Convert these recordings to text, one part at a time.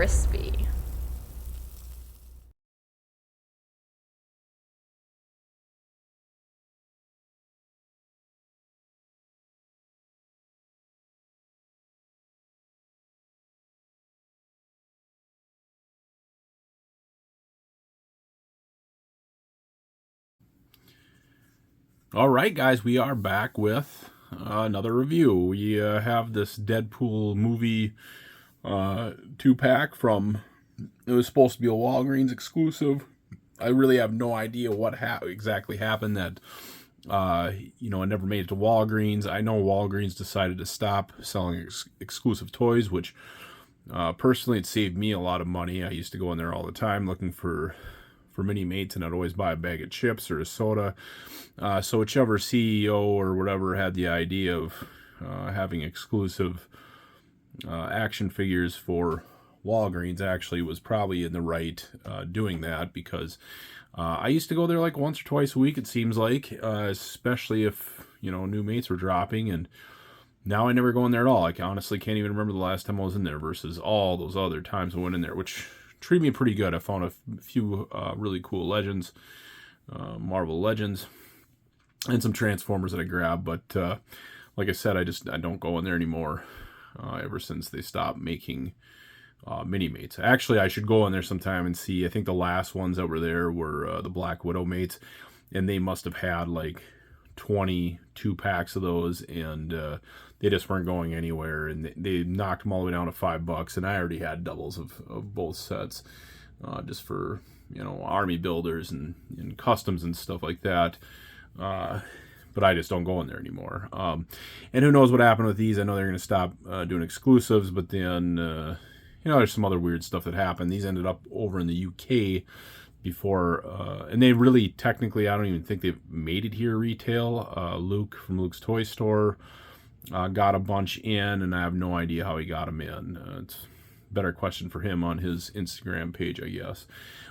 crispy. All right, guys, we are back with another review. We have this Deadpool movie 2-pack from, it was supposed to be a Walgreens exclusive. I really have no idea what exactly happened that, it never made it to Walgreens. I know Walgreens decided to stop selling exclusive toys, which personally it saved me a lot of money. I used to go in there all the time looking for Minimates, and I'd always buy a bag of chips or a soda. So whichever CEO or whatever had the idea of having exclusive action figures for Walgreens actually was probably in the right doing that, because I used to go there like once or twice a week, it seems like, especially if, new mates were dropping, and now I never go in there at all. I honestly can't even remember the last time I was in there versus all those other times I went in there, which treat me pretty good. I found a few really cool Legends, Marvel Legends, and some Transformers that I grabbed. But like I said, I don't go in there anymore ever since they stopped making Minimates. Actually, I should go in there sometime and see. I think the last ones that were there were the Black Widow mates, and they must have had like 22 packs of those, and they just weren't going anywhere, and they knocked them all the way down to $5, and I already had doubles of both sets, just for army builders and customs and stuff like that. But I just don't go in there anymore. And who knows what happened with these? I know they're going to stop doing exclusives, but then there's some other weird stuff that happened. These ended up over in the UK before, and they really technically, I don't even think they've made it here retail. Luke from Luke's Toy Store got a bunch in, and I have no idea how he got them in. It's a better question for him on his Instagram page, I guess.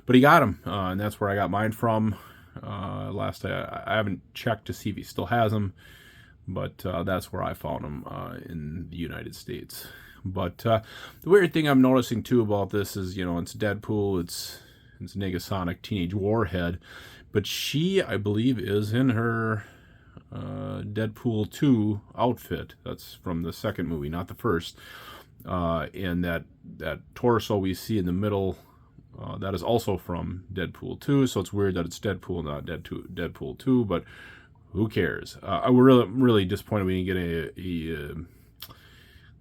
But he got them, and that's where I got mine from. Last I haven't checked to see if he still has them, but that's where I found them in the United States. But the weird thing I'm noticing too about this is, it's Deadpool, it's Nega Teenage Warhead, but she, I believe, is in her Deadpool 2 outfit. That's from the second movie, not the first. And that torso we see in the middle, that is also from Deadpool 2. So it's weird that it's Deadpool, not Deadpool 2. But who cares? We're really disappointed we didn't get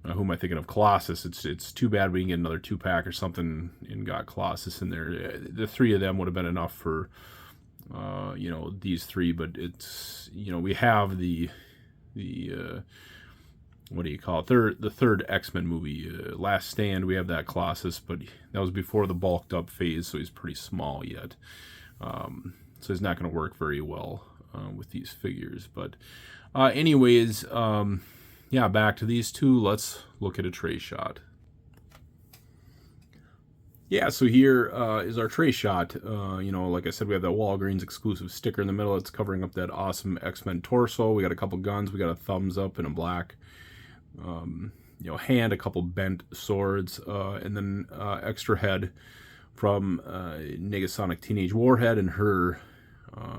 who am I thinking of? Colossus. It's too bad we didn't get another 2-pack or something and got Colossus in there. The three of them would have been enough for these three, but it's we have the what do you call it? The third X-Men movie, Last Stand. We have that Colossus, but that was before the bulked up phase, so he's pretty small yet. So he's not going to work very well with these figures. But anyways. Yeah, back to these two. Let's look at a tray shot. Yeah, so here is our tray shot. Like I said, we have that Walgreens exclusive sticker in the middle. It's covering up that awesome X-Men torso. We got a couple guns. We got a thumbs up and a black hand, a couple bent swords, and then extra head from Nega Teenage Warhead and her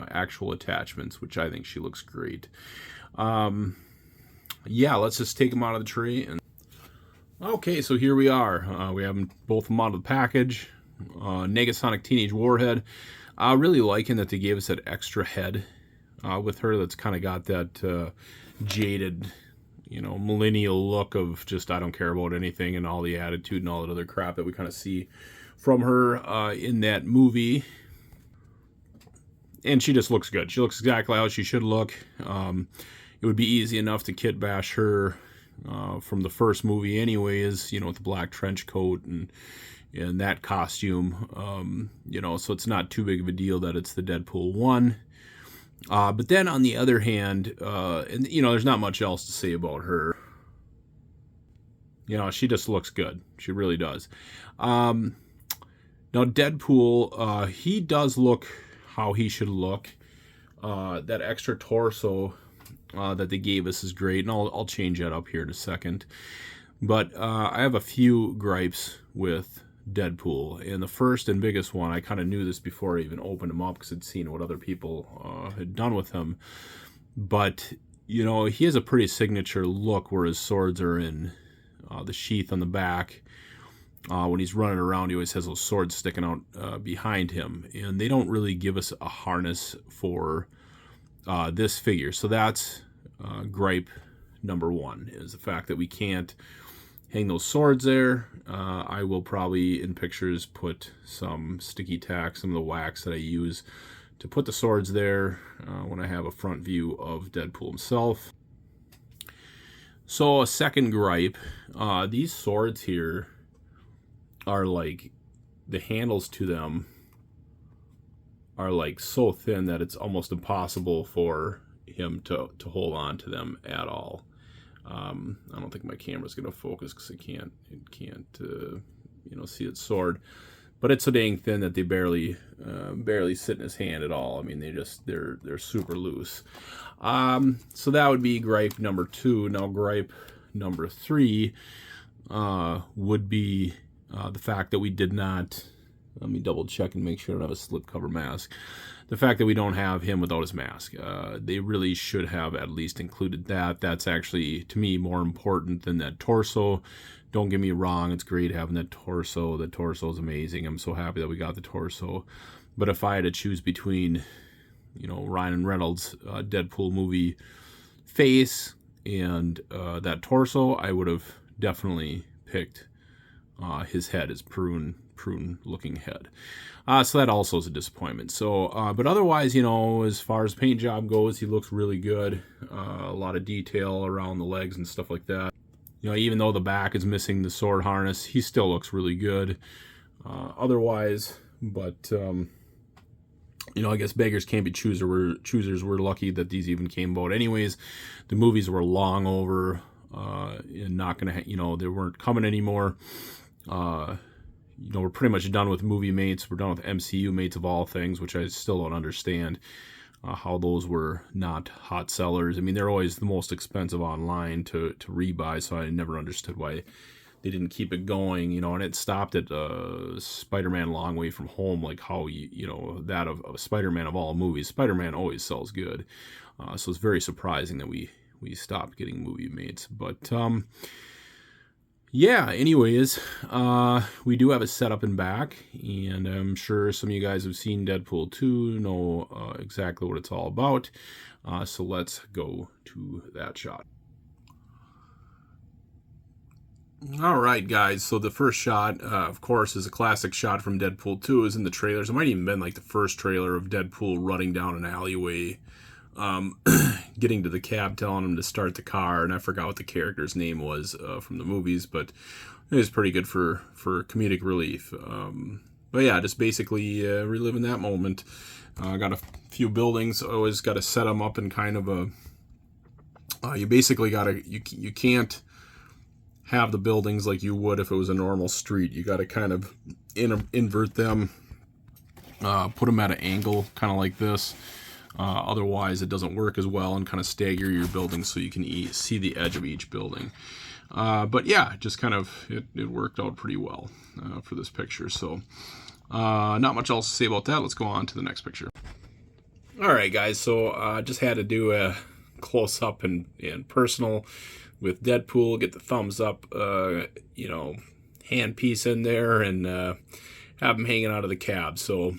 actual attachments, which I think she looks great. Yeah, let's just take them out of the tray. Okay, so here we are. We have them both out of the package. Nega Teenage Warhead. Really liking that they gave us that extra head with her. That's kind of got that jaded, millennial look of just I don't care about anything, and all the attitude and all that other crap that we kind of see from her in that movie. And she just looks good. She looks exactly how she should look. It would be easy enough to kit bash her from the first movie anyways, with the black trench coat and that costume, so it's not too big of a deal that it's the Deadpool 1. But then on the other hand, and there's not much else to say about her. She just looks good. She really does. Now Deadpool, he does look how he should look. That extra torso that they gave us is great, and I'll change that up here in a second. But I have a few gripes with Deadpool. And the first and biggest one, I kind of knew this before I even opened him up because I'd seen what other people had done with him. But, you know, he has a pretty signature look where his swords are in the sheath on the back. When he's running around, he always has those swords sticking out behind him. And they don't really give us a harness for this figure. So that's gripe number one, is the fact that we can't hang those swords there. I will probably, in pictures, put some sticky tack, some of the wax that I use to put the swords there when I have a front view of Deadpool himself. So a second gripe, these swords here are like, the handles to them are like so thin that it's almost impossible for him to hold on to them at all. I don't think my camera's going to focus because it can't see its sword, but it's so dang thin that they barely sit in his hand at all. I mean, they're super loose. So that would be gripe number two. Now gripe number three would be the fact that we did not, let me double check and make sure I don't have a slipcover mask. The fact that we don't have him without his mask. They really should have at least included that. That's actually, to me, more important than that torso. Don't get me wrong, it's great having that torso. The torso is amazing. I'm so happy that we got the torso. But if I had to choose between, you know, Ryan Reynolds' Deadpool movie face and that torso, I would have definitely picked his head, his prune looking head. So that also is a disappointment. So, but otherwise, you know, as far as paint job goes, he looks really good. A lot of detail around the legs and stuff like that. You know, even though the back is missing the sword harness, he still looks really good. Otherwise, but you know, I guess beggars can't be choosers. We're lucky that these even came about. Anyways, the movies were long over and not gonna, you know, they weren't coming anymore. You know, we're pretty much done with movie mates. We're done with MCU mates of all things, which I still don't understand how those were not hot sellers. I mean, they're always the most expensive online to rebuy, so I never understood why they didn't keep it going, you know, and it stopped at Spider-Man Long Way From Home, like how, you know, that of Spider-Man of all movies. Spider-Man always sells good. So it's very surprising that we stopped getting movie mates. But, yeah, anyways, we do have a setup in back, and I'm sure some of you guys have seen Deadpool 2, know exactly what it's all about. So let's go to that shot. All right, guys, so the first shot, of course, is a classic shot from Deadpool 2. Is in the trailers. It might even been like the first trailer of Deadpool running down an alleyway, getting to the cab, telling him to start the car, and I forgot what the character's name was from the movies, but it was pretty good for comedic relief. But yeah, just basically reliving that moment. I got a few buildings. Always got to set them up in kind of a. You basically got to. You can't have the buildings like you would if it was a normal street. You got to kind of invert them, put them at an angle, kind of like this. Otherwise, it doesn't work as well, and kind of stagger your buildings so you can see the edge of each building. But yeah, just kind of, it worked out pretty well for this picture. So not much else to say about that. Let's go on to the next picture. All right, guys, so just had to do a close-up and personal with Deadpool. Get the thumbs up, you know, hand piece in there, and have him hanging out of the cab. So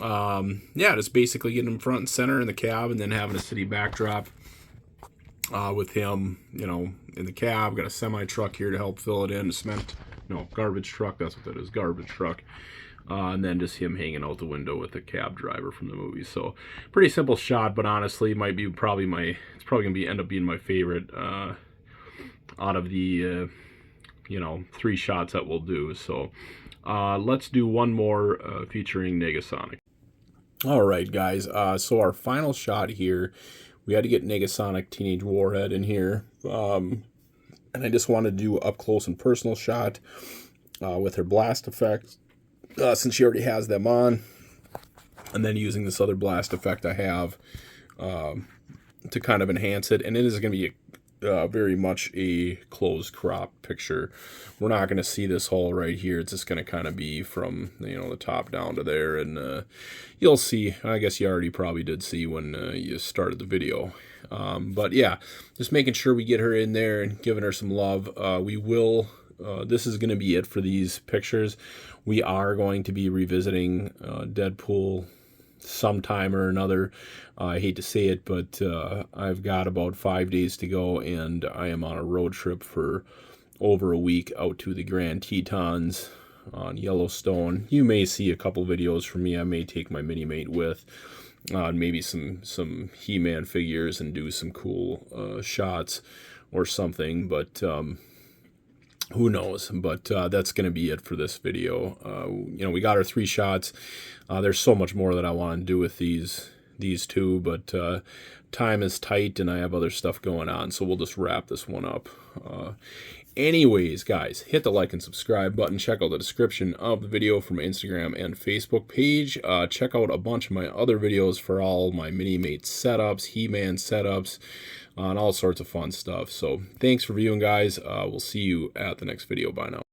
yeah, just basically getting him front and center in the cab, and then having a city backdrop with him, you know, in the cab. Got a semi truck here to help fill it in. Garbage truck. That's what that is, garbage truck. And then just him hanging out the window with the cab driver from the movie. So pretty simple shot, but honestly, might be probably it's probably gonna end up being my favorite out of the you know, 3 shots that we'll do. So let's do one more featuring Negasonic. All right, guys. So our final shot here, we had to get Negasonic Teenage Warhead in here. And I just wanted to do up close and personal shot with her blast effects, since she already has them on. And then using this other blast effect I have to kind of enhance it. And it is going to be very much a closed crop picture. We're not going to see this hole right here. It's just going to kind of be from, the top down to there. And you'll see, I guess you already probably did see when you started the video. But yeah, just making sure we get her in there and giving her some love. We will, this is going to be it for these pictures. We are going to be revisiting Deadpool sometime or another. I hate to say it, but I've got about 5 days to go, and I am on a road trip for over a week out to the Grand Tetons on Yellowstone. You may see a couple videos from me. I may take my Minimate with, maybe some He-Man figures and do some cool shots or something, but who knows? But that's going to be it for this video. We got our 3 shots. There's so much more that I want to do with these two, but time is tight and I have other stuff going on, so we'll just wrap this one up. Anyways, guys, hit the like and subscribe button. Check out the description of the video from my Instagram and Facebook page. Check out a bunch of my other videos for all my Minimate setups, He-Man setups, and all sorts of fun stuff. So thanks for viewing, guys. We'll see you at the next video. Bye now.